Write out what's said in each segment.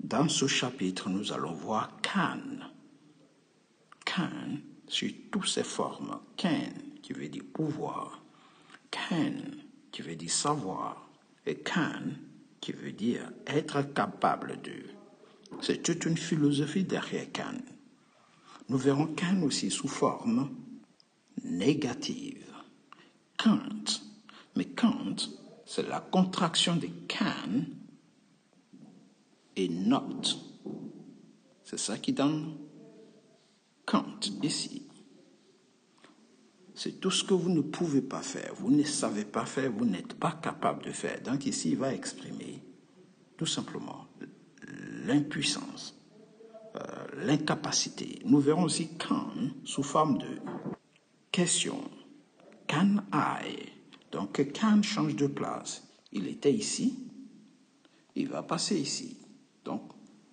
Dans ce chapitre, nous allons voir can. Can sur toutes ses formes. Can qui veut dire pouvoir. Can qui veut dire savoir. Et can qui veut dire être capable de. C'est toute une philosophie derrière can. Nous verrons can aussi sous forme négative. Can't. Mais can't, c'est la contraction de can et not. C'est ça qui donne can't ici. C'est tout ce que vous ne pouvez pas faire, vous ne savez pas faire, vous n'êtes pas capable de faire. Donc ici, il va exprimer tout simplement l'impuissance, l'incapacité. Nous verrons aussi can sous forme de question. Can I? Donc can change de place. Il était ici, il va passer ici. Donc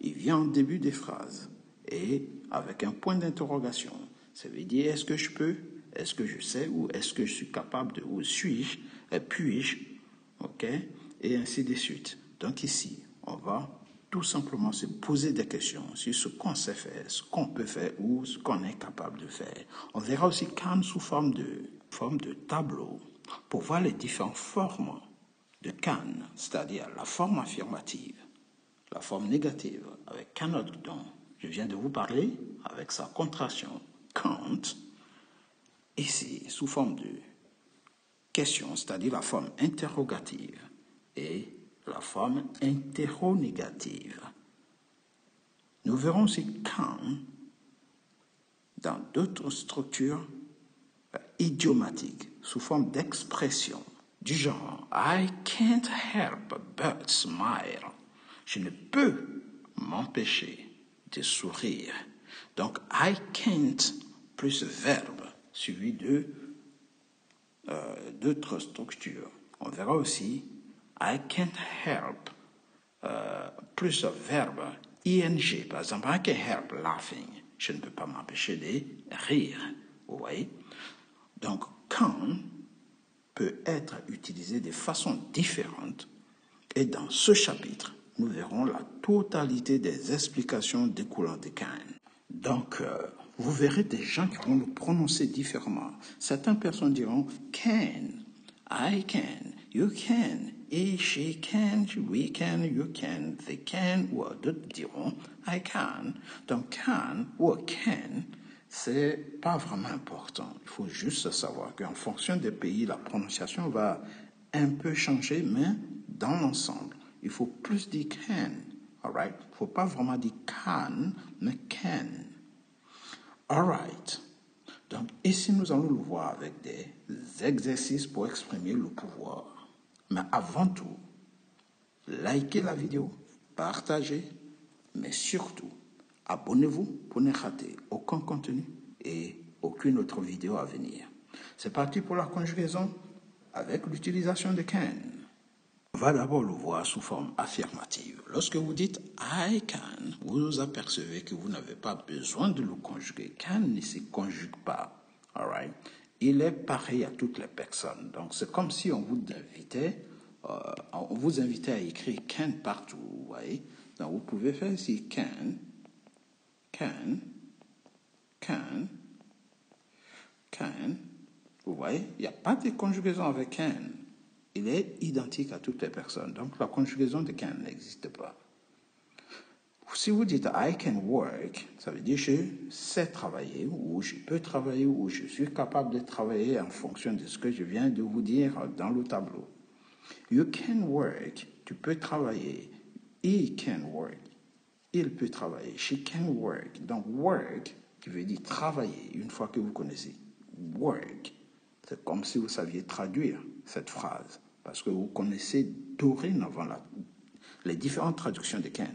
il vient en début des phrases et avec un point d'interrogation. Ça veut dire est-ce que je peux, est-ce que je sais ou est-ce que je suis capable de, ou suis-je, puis-je, ok, et ainsi de suite. Donc ici, on va tout simplement se poser des questions sur ce qu'on sait faire, ce qu'on peut faire ou ce qu'on est capable de faire. On verra aussi can sous forme de tableau pour voir les différentes formes de can, c'est-à-dire la forme affirmative, la forme négative avec cannot dont je viens de vous parler, avec sa contraction can't, ici sous forme de question, c'est-à-dire la forme interrogative et la forme interronégative. Nous verrons aussi can dans d'autres structures idiomatiques sous forme d'expression du genre I can't help but smile. Je ne peux m'empêcher de sourire. Donc I can't plus verbe suivi de d'autres structures. On verra aussi I can't help plus verbe ing. Par exemple, I can't help laughing. Je ne peux pas m'empêcher de rire. Vous voyez? Donc, can peut être utilisé de façon différente. Et dans ce chapitre, nous verrons la totalité des explications découlant de can. Donc, vous verrez des gens qui vont le prononcer différemment. Certaines personnes diront can, I can, you can, he, she can, we can, you can, they can, ou d'autres diront I can. Donc, can ou can, c'est pas vraiment important. Il faut juste savoir qu'en fonction des pays, la prononciation va un peu changer, mais dans l'ensemble, il faut plus dire can. Alright? Il ne faut pas vraiment dire can, mais can. Alright. Donc ici, nous allons le voir avec des exercices pour exprimer le pouvoir. Mais avant tout, likez la vidéo, partagez, mais surtout, abonnez-vous pour ne rater aucun contenu et aucune autre vidéo à venir. C'est parti pour la conjugaison avec l'utilisation de can. On va d'abord le voir sous forme affirmative. Lorsque vous dites I can, vous apercevez que vous n'avez pas besoin de le conjuguer. Can ne se conjugue pas. All right? Il est pareil à toutes les personnes. Donc c'est comme si on vous invitait à écrire can partout. Vous voyez? Donc vous pouvez faire ici can. Vous voyez? Il n'y a pas de conjugaison avec can. Il est identique à toutes les personnes. Donc, la conjugaison de can n'existe pas. Si vous dites I can work, ça veut dire je sais travailler, ou je peux travailler, ou je suis capable de travailler en fonction de ce que je viens de vous dire dans le tableau. You can work, tu peux travailler. He can work, il peut travailler. She can work. Donc, work, qui veut dire travailler, une fois que vous connaissez. Work, c'est comme si vous saviez traduire cette phrase. Parce que vous connaissez dorénavant les différentes traductions de can.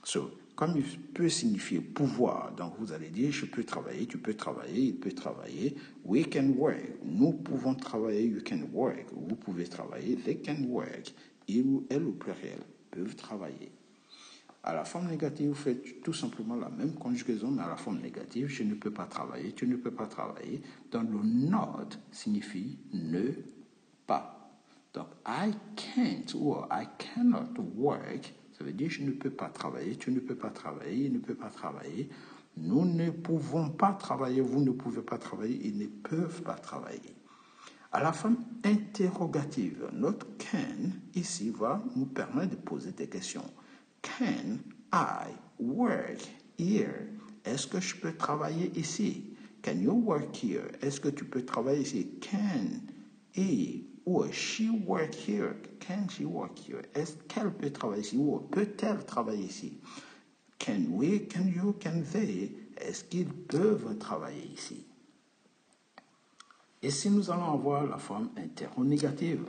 So, comme il peut signifier pouvoir, donc vous allez dire je peux travailler, tu peux travailler, il peut travailler. We can work. Nous pouvons travailler. You can work. Vous pouvez travailler. They can work. Il ou elle au pluriel peuvent travailler. À la forme négative, vous faites tout simplement la même conjugaison, mais à la forme négative, je ne peux pas travailler, tu ne peux pas travailler. Donc le not signifie ne pas. Donc I can't ou I cannot work, Ça veut dire je ne peux pas travailler, tu ne peux pas travailler, il ne peut pas travailler. Nous ne pouvons pas travailler, vous ne pouvez pas travailler, ils ne peuvent pas travailler. À la forme interrogative, notre can ici va nous permettre de poser des questions. Can I work here? Est-ce que je peux travailler ici? Can you work here? Est-ce que tu peux travailler ici? Can he or she work here? Can she work here? Est-ce qu'elle peut travailler ici? Ou peut-elle travailler ici? Can we, can you, can they? Est-ce qu'ils peuvent travailler ici? Et si nous allons avoir la forme interrogative,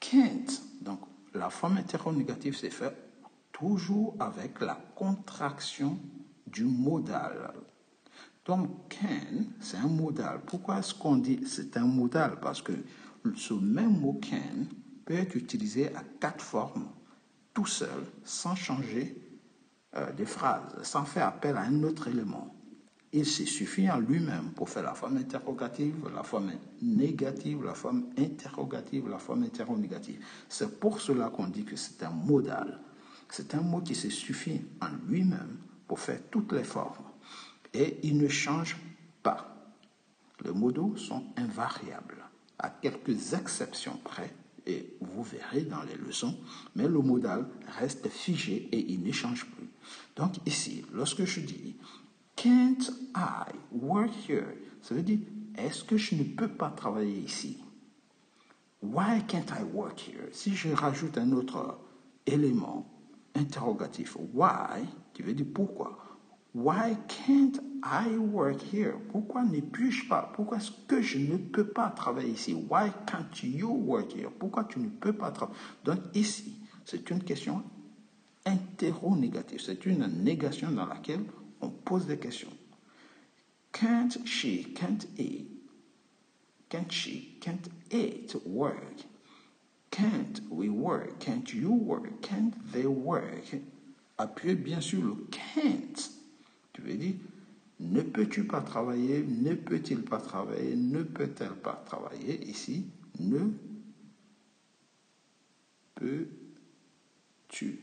can't, donc la forme interrogative c'est fait toujours avec la contraction du modal. Donc can, c'est un modal. Pourquoi est-ce qu'on dit c'est un modal? Parce que ce même mot can peut être utilisé à 4 formes, tout seul, sans changer de phrase, sans faire appel à un autre élément. Il se suffit en lui-même pour faire la forme interrogative, la forme négative, la forme interrogative, la forme interrogative. C'est pour cela qu'on dit que c'est un modal. C'est un mot qui se suffit en lui-même pour faire toutes les formes. Et il ne change pas. Les modaux sont invariables, à quelques exceptions près, et vous verrez dans les leçons, mais le modal reste figé et il ne change plus. Donc ici, lorsque je dis can't I work here? Ça veut dire, est-ce que je ne peux pas travailler ici? Why can't I work here? Si je rajoute un autre élément interrogatif, why, qui veut dire pourquoi? Why can't I work here? Pourquoi ne puis-je pas? Pourquoi est-ce que je ne peux pas travailler ici? Why can't you work here? Pourquoi tu ne peux pas travailler? Donc ici, c'est une question interrogative. C'est une négation dans laquelle on pose des questions. Can't she, can't he, can't she, can't it work? Can't we work? Can't you work? Can't they work? Appuyez bien sûr le can't. Tu veux dire, ne peux-tu pas travailler? Ne peut-il pas travailler? Ne peut-elle pas travailler? Ici, ne peux-tu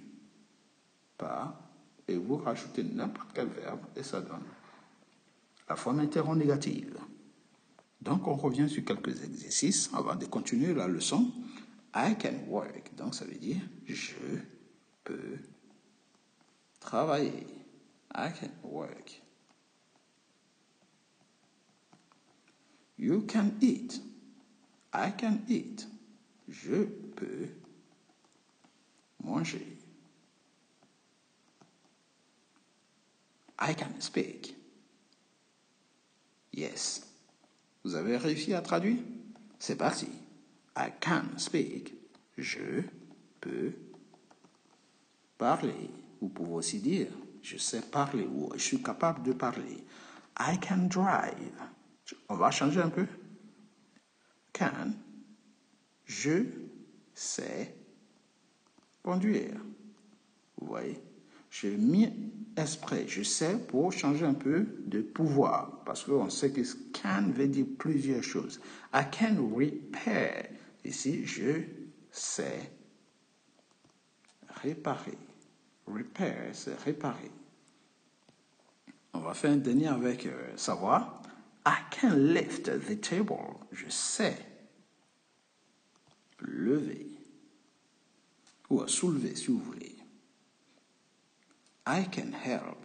pas? Et vous rajoutez n'importe quel verbe et ça donne la forme interrogative. Donc, on revient sur quelques exercices avant de continuer la leçon. I can work. Donc, ça veut dire je peux travailler. I can work. You can eat. I can eat. Je peux manger. I can speak. Yes. Vous avez réussi à traduire? C'est parti. I can speak. Je peux parler. Vous pouvez aussi dire je sais parler ou je suis capable de parler. I can drive. On va changer un peu. Can. Je sais conduire. Vous voyez? J'ai mis exprès, je sais, pour changer un peu de pouvoir. Parce qu'on sait que can veut dire plusieurs choses. I can repair. Ici, je sais réparer. Repair, c'est réparer. On va faire un dernier avec savoir. I can lift the table. Je sais lever. Ou soulever, si vous voulez. I can help.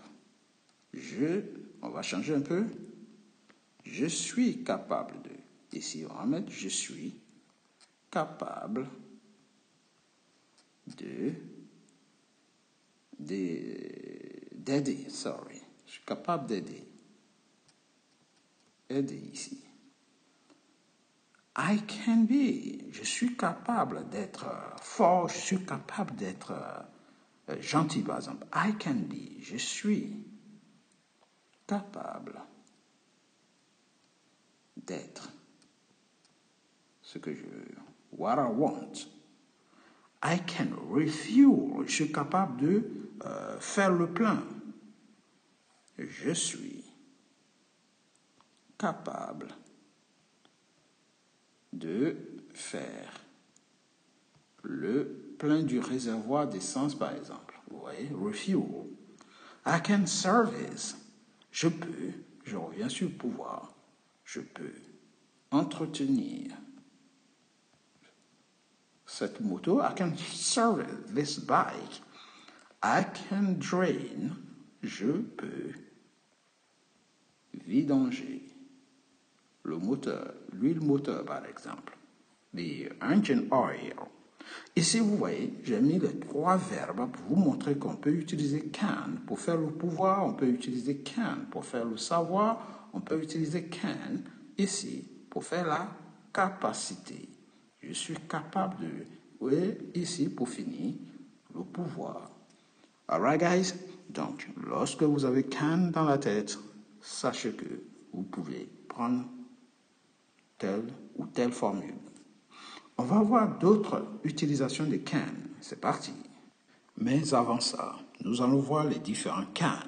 On va changer un peu. Je suis capable de. Ici, on va mettre je suis capable d'aider. Sorry. Je suis capable d'aider. Aider ici. I can be. Je suis capable d'être fort. Je suis capable d'être gentil, par exemple. I can be. Je suis capable d'être ce que je veux. What I want. I can refuel. Je suis capable de faire le plein. Je suis capable de faire le plein du réservoir d'essence, par exemple. Vous voyez, refuel. I can service. Je peux, je reviens sur pouvoir. Je peux entretenir cette moto. I can service this bike. I can drain. Je peux vidanger le moteur, l'huile moteur par exemple. The engine oil. Ici, vous voyez, j'ai mis les 3 verbes pour vous montrer qu'on peut utiliser can pour faire le pouvoir, on peut utiliser can pour faire le savoir, on peut utiliser can ici pour faire la capacité. Je suis capable de... Oui, ici, pour finir, le pouvoir. Alright, guys? Donc, lorsque vous avez can dans la tête, sachez que vous pouvez prendre telle ou telle formule. On va voir d'autres utilisations de can. C'est parti. Mais avant ça, nous allons voir les différents can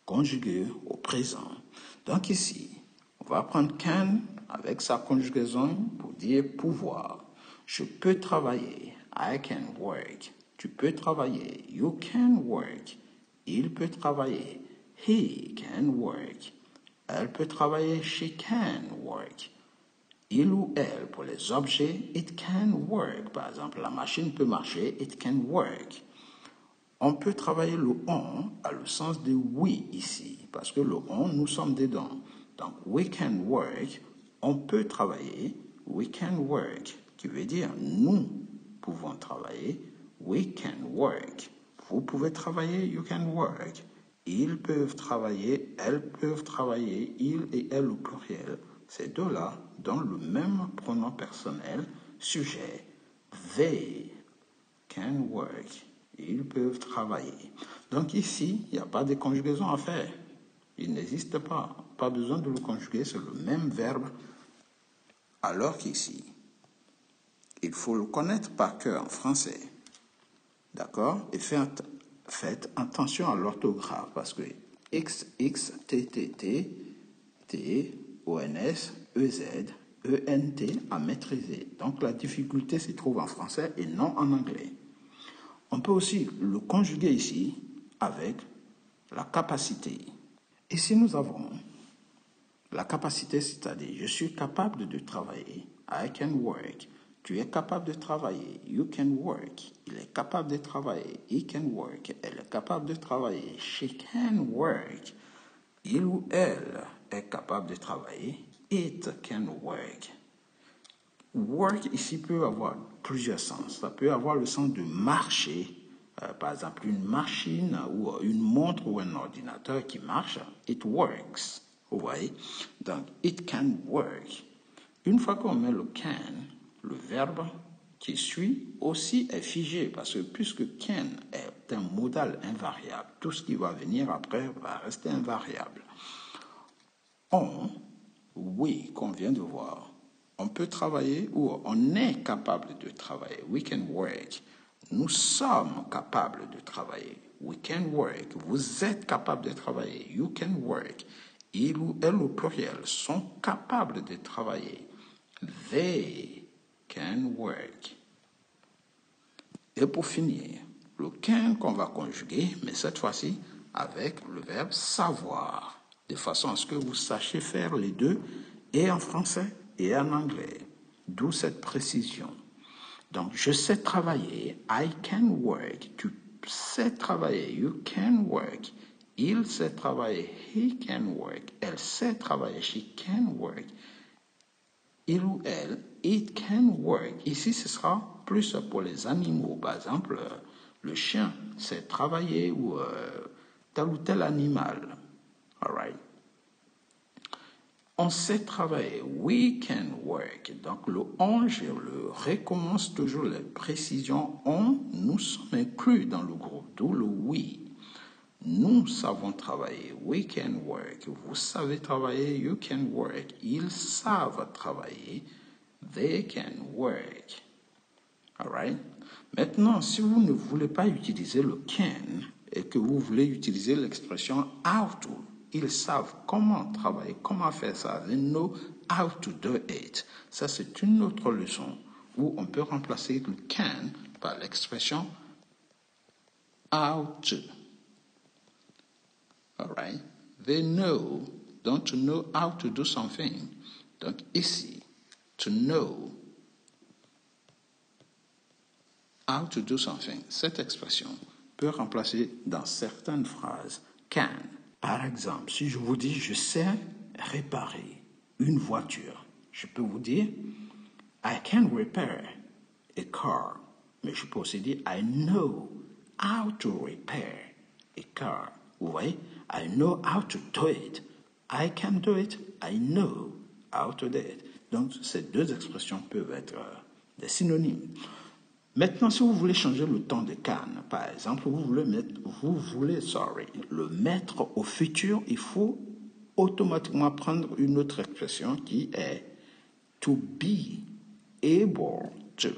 conjugués au présent. Donc ici, on va prendre can avec sa conjugaison pour dire pouvoir. Je peux travailler. I can work. Tu peux travailler. You can work. Il peut travailler. He can work. Elle peut travailler. She can work. Il ou elle, pour les objets, it can work. Par exemple, la machine peut marcher, it can work. On peut travailler le on à le sens de oui ici, parce que le on, nous sommes dedans. Donc, we can work, on peut travailler, we can work, qui veut dire nous pouvons travailler, we can work. Vous pouvez travailler, you can work. Ils peuvent travailler, elles peuvent travailler, ils et elles au pluriel. Ces deux-là dont le même pronom personnel, sujet. They can work. Ils peuvent travailler. Donc ici, il n'y a pas de conjugaison à faire. Il n'existe pas. Pas besoin de le conjuguer, c'est le même verbe. Alors qu'ici, il faut le connaître par cœur en français. D'accord? Et faites attention à l'orthographe parce que X, X, T, T, T, T, ONS, EZ, ENT à maîtriser. Donc la difficulté se trouve en français et non en anglais. On peut aussi le conjuguer ici avec la capacité. Ici nous avons la capacité, c'est-à-dire je suis capable de travailler. I can work. Tu es capable de travailler. You can work. Il est capable de travailler. He can work. Elle est capable de travailler. She can work. Il ou elle est capable de travailler. It can work. Work ici peut avoir plusieurs sens. Ça peut avoir le sens de marcher. Par exemple, une machine ou une montre ou un ordinateur qui marche. It works. Vous voyez? Donc, it can work. Une fois qu'on met le can, le verbe qui suit aussi est figé parce que puisque can est un modal invariable, tout ce qui va venir après va rester invariable. On, oui, qu'on vient de voir, on peut travailler ou on est capable de travailler. We can work. Nous sommes capables de travailler. We can work. Vous êtes capable de travailler. You can work. Il ou elle au pluriel sont capables de travailler. They can work. Et pour finir, le can qu'on va conjuguer, mais cette fois-ci avec le verbe savoir, de façon à ce que vous sachiez faire les deux, et en français et en anglais. D'où cette précision. Donc, je sais travailler, I can work. Tu sais travailler, you can work. Il sait travailler, he can work. Elle sait travailler, she can work. Il ou elle, it can work. Ici, ce sera plus pour les animaux. Par exemple, le chien sait travailler ou tel animal. All right. On sait travailler. We can work. Donc, le on, je le recommence toujours les précisions. On, nous sommes inclus dans le groupe, d'où le we. Nous savons travailler. We can work. Vous savez travailler. You can work. Ils savent travailler. They can work. All right? Maintenant, si vous ne voulez pas utiliser le can et que vous voulez utiliser l'expression how to, ils savent comment travailler, comment faire ça. They know how to do it. Ça, c'est une autre leçon où on peut remplacer le can par l'expression how to. All right? They know, don't know how to do something. Donc ici, to know how to do something. Cette expression peut remplacer dans certaines phrases can. Par exemple, si je vous dis je sais réparer une voiture, je peux vous dire I can repair a car. Mais je peux aussi dire I know how to repair a car. Vous voyez? I know how to do it. I can do it. I know how to do it. Donc, ces deux expressions peuvent être des synonymes. Maintenant, si vous voulez changer le temps de can, par exemple, vous voulez le mettre au futur, il faut automatiquement prendre une autre expression qui est to be able to.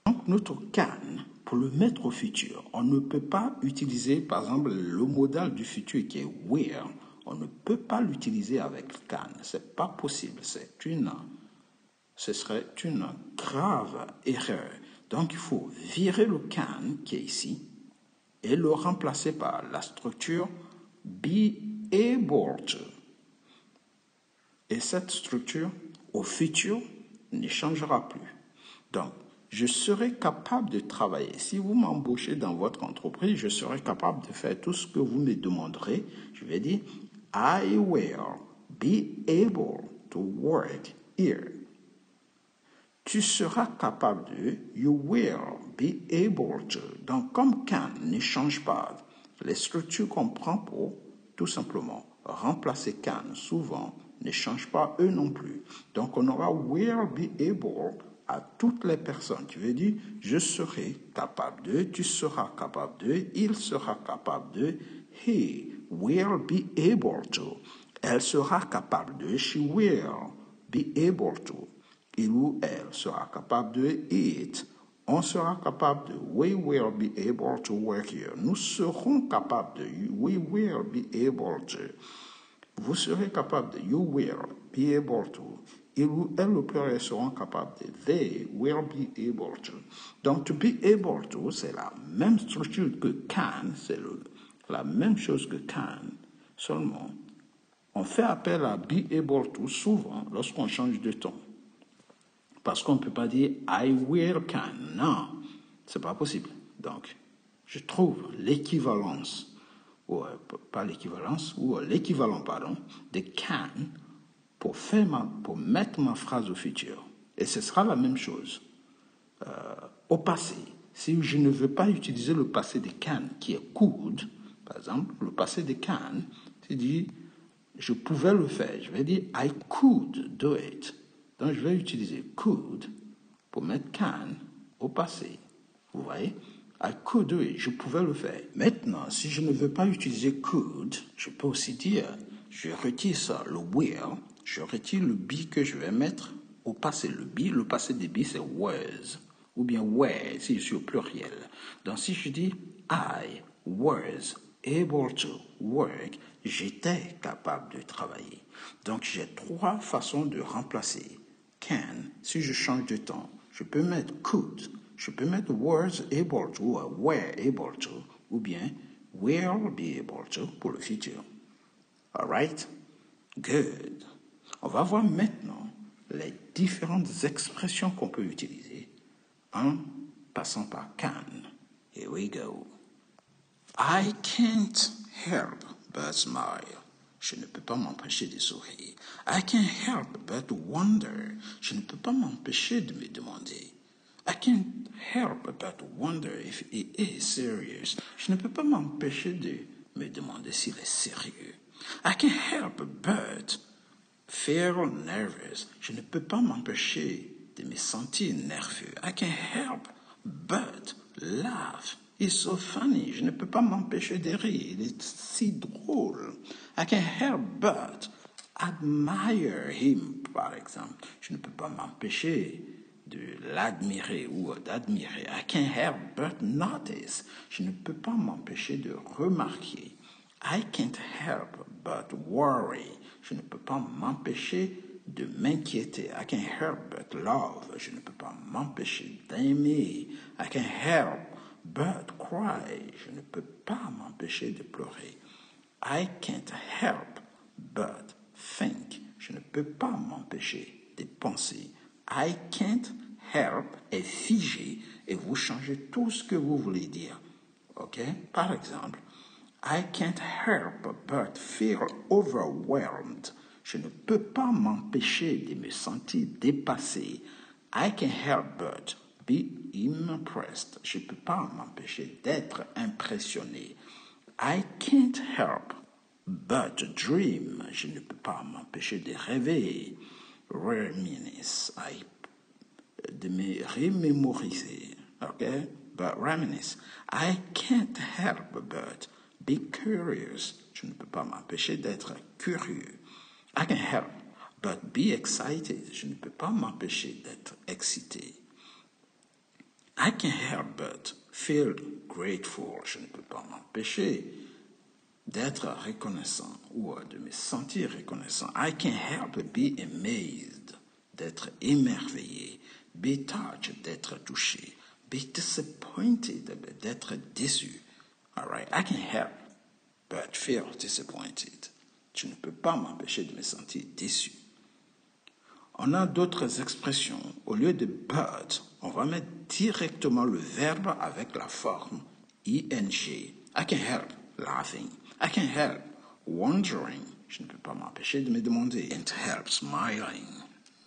Donc, notre can, pour le mettre au futur, on ne peut pas utiliser, par exemple, le modal du futur qui est will. On ne peut pas l'utiliser avec can. C'est pas possible. Ce serait une grave erreur. Donc, il faut virer le can qui est ici et le remplacer par la structure be able to. Et cette structure, au futur, ne changera plus. Donc, je serai capable de travailler. Si vous m'embauchez dans votre entreprise, je serai capable de faire tout ce que vous me demanderez. Je vais dire, I will be able to work here. Tu seras capable de, you will be able to. Donc, comme can ne change pas, les structures qu'on prend pour, tout simplement, remplacer can souvent, ne changent pas eux non plus. Donc, on aura will be able à toutes les personnes. Tu veux dire, je serai capable de, tu seras capable de, il sera capable de, he will be able to. Elle sera capable de, she will be able to. Il ou elle sera capable de it. On sera capable de we will be able to work here. Nous serons capables de we will be able to. Vous serez capable de you will be able to. Il ou elle ou pluriel seront capables de they will be able to. Donc to be able to, c'est la même structure que can, c'est la même chose que can, seulement on fait appel à be able to souvent lorsqu'on change de ton. Parce qu'on ne peut pas dire I will can. Non, c'est pas possible. Donc, je trouve l'équivalence, ou pas l'équivalence, ou l'équivalent, pardon, de can pour mettre ma phrase au futur. Et ce sera la même chose. Au passé, si je ne veux pas utiliser le passé de can, qui est could, par exemple, le passé de can, c'est dit, je pouvais le faire. Je vais dire I could do it. Donc, je vais utiliser could pour mettre can au passé. Vous voyez? I could do it. Je pouvais le faire. Maintenant, si je ne veux pas utiliser could, je peux aussi dire, je retire ça, le will, je retire le be que je vais mettre au passé. Le passé de be, c'est was. Ou bien were, si je suis au pluriel. Donc, si je dis I was able to work, j'étais capable de travailler. Donc, j'ai trois façons de remplacer can, si je change de temps, je peux mettre could, je peux mettre was able to, ou were able to, ou bien will be able to pour le futur. All right? Good. On va voir maintenant les différentes expressions qu'on peut utiliser en passant par can. Here we go. I can't help but smile. Je ne peux pas m'empêcher de sourire. I can't help but wonder. Je ne peux pas m'empêcher de me demander. I can't help but wonder if he is serious. Je ne peux pas m'empêcher de me demander s'il est sérieux. I can't help but feel nervous. Je ne peux pas m'empêcher de me sentir nerveux. I can't help but laugh. It's so funny. Je ne peux pas m'empêcher de rire. Il est si drôle. I can't help but admire him, par exemple. Je ne peux pas m'empêcher de l'admirer ou d'admirer. I can't help but notice. Je ne peux pas m'empêcher de remarquer. I can't help but worry. Je ne peux pas m'empêcher de m'inquiéter. I can't help but love. Je ne peux pas m'empêcher d'aimer. I can't help but cry. Je ne peux pas m'empêcher de pleurer. I can't help but think. Je ne peux pas m'empêcher de penser. I can't help est figé et vous changez tout ce que vous voulez dire. OK? Par exemple, I can't help but feel overwhelmed. Je ne peux pas m'empêcher de me sentir dépassé. I can't help but be impressed. Je ne peux pas m'empêcher d'être impressionné. I can't help but dream. Je ne peux pas m'empêcher de rêver. Reminisce. De me remémoriser. Okay? But reminisce. I can't help but be curious. Je ne peux pas m'empêcher d'être curieux. I can't help but be excited. Je ne peux pas m'empêcher d'être excité. I can't help but feel grateful. Je ne peux pas m'empêcher d'être reconnaissant ou de me sentir reconnaissant. I can't help but be amazed. D'être émerveillé. Be touched, d'être touché. Be disappointed, d'être déçu. All right, I can't help but feel disappointed. Je ne peux pas m'empêcher de me sentir déçu. On a d'autres expressions. Au lieu de but, on va mettre directement le verbe avec la forme ing. I can't help laughing. I can't help wondering. Je ne peux pas m'empêcher de me demander. I can't help smiling.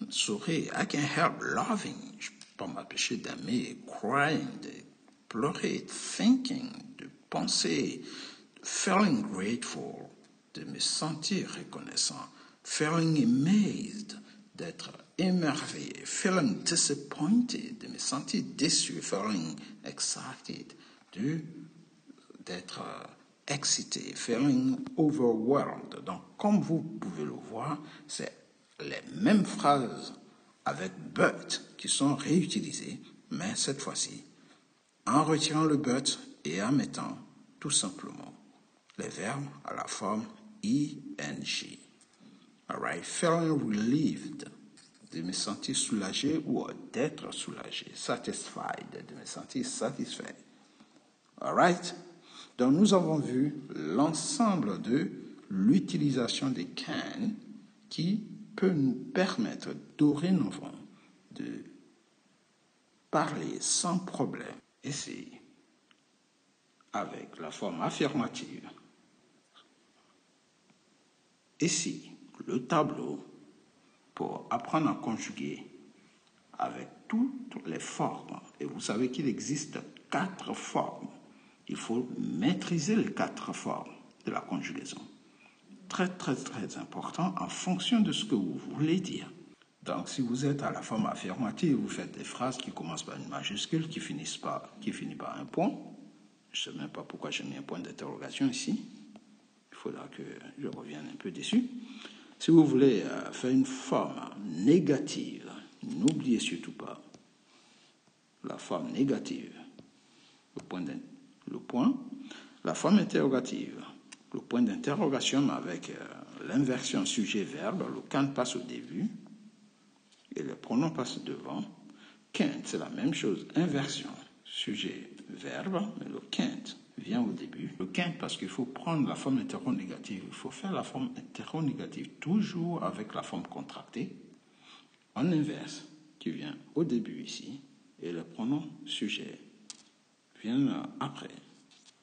Sourire. I can't help loving. Je ne peux pas m'empêcher d'aimer. Crying, de pleurer. Thinking, de penser. Feeling grateful, de me sentir reconnaissant. Feeling amazed, d'être émerveillé. Feeling disappointed, de me sentir déçu. Feeling excited, d'être excité. Feeling overwhelmed. Donc, comme vous pouvez le voir, c'est les mêmes phrases avec but qui sont réutilisées, mais cette fois-ci, en retirant le but et en mettant tout simplement les verbes à la forme ing. Alright, feeling relieved, de me sentir soulagé ou d'être soulagé. Satisfied, de me sentir satisfait. Alright, donc nous avons vu l'ensemble de l'utilisation des can qui peut nous permettre dorénavant de parler sans problème. Ici, avec la forme affirmative. Ici, le tableau pour apprendre à conjuguer avec toutes les formes. Et vous savez qu'il existe 4 formes. Il faut maîtriser les 4 formes de la conjugaison. Très, très, très important en fonction de ce que vous voulez dire. Donc, si vous êtes à la forme affirmative, vous faites des phrases qui commencent par une majuscule, qui finissent par un point. Je ne sais même pas pourquoi j'ai mis un point d'interrogation ici. Il faudra que je revienne un peu dessus. Si vous voulez faire une forme négative, n'oubliez surtout pas la forme négative, le point, la forme interrogative, le point d'interrogation avec l'inversion sujet-verbe, le can passe au début et le pronom passe devant. Can't, c'est la même chose, inversion, sujet-verbe, mais le can't vient au début. Le can't parce qu'il faut prendre la forme hétéronégative. Il faut faire la forme hétéronégative toujours avec la forme contractée. En inverse, qui vient au début ici, et le pronom sujet vient après,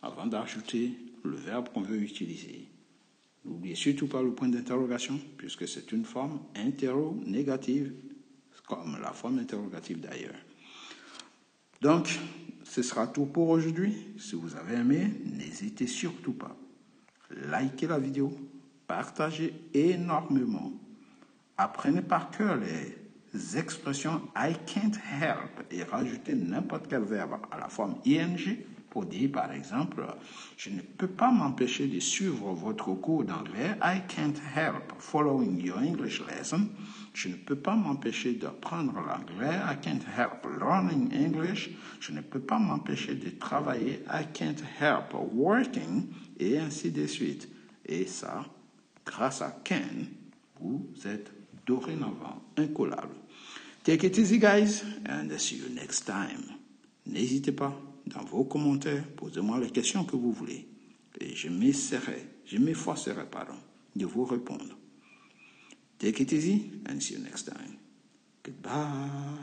avant d'ajouter le verbe qu'on veut utiliser. N'oubliez surtout pas le point d'interrogation, puisque c'est une forme hétéronégative, comme la forme interrogative d'ailleurs. Donc, ce sera tout pour aujourd'hui. Si vous avez aimé, n'hésitez surtout pas. Likez la vidéo, partagez énormément. Apprenez par cœur les expressions I can't help et rajoutez n'importe quel verbe à la forme ing pour dire par exemple je ne peux pas m'empêcher de suivre votre cours d'anglais. I can't help following your English lesson. Je ne peux pas m'empêcher d'apprendre l'anglais. I can't help learning English. Je ne peux pas m'empêcher de travailler. I can't help working. Et ainsi de suite. Et ça, grâce à can, vous êtes dorénavant incollable. Take it easy, guys, and see you next time. N'hésitez pas, dans vos commentaires, posez-moi les questions que vous voulez. Et je m'efforcerai, de vous répondre. Take it easy and see you next time. Goodbye.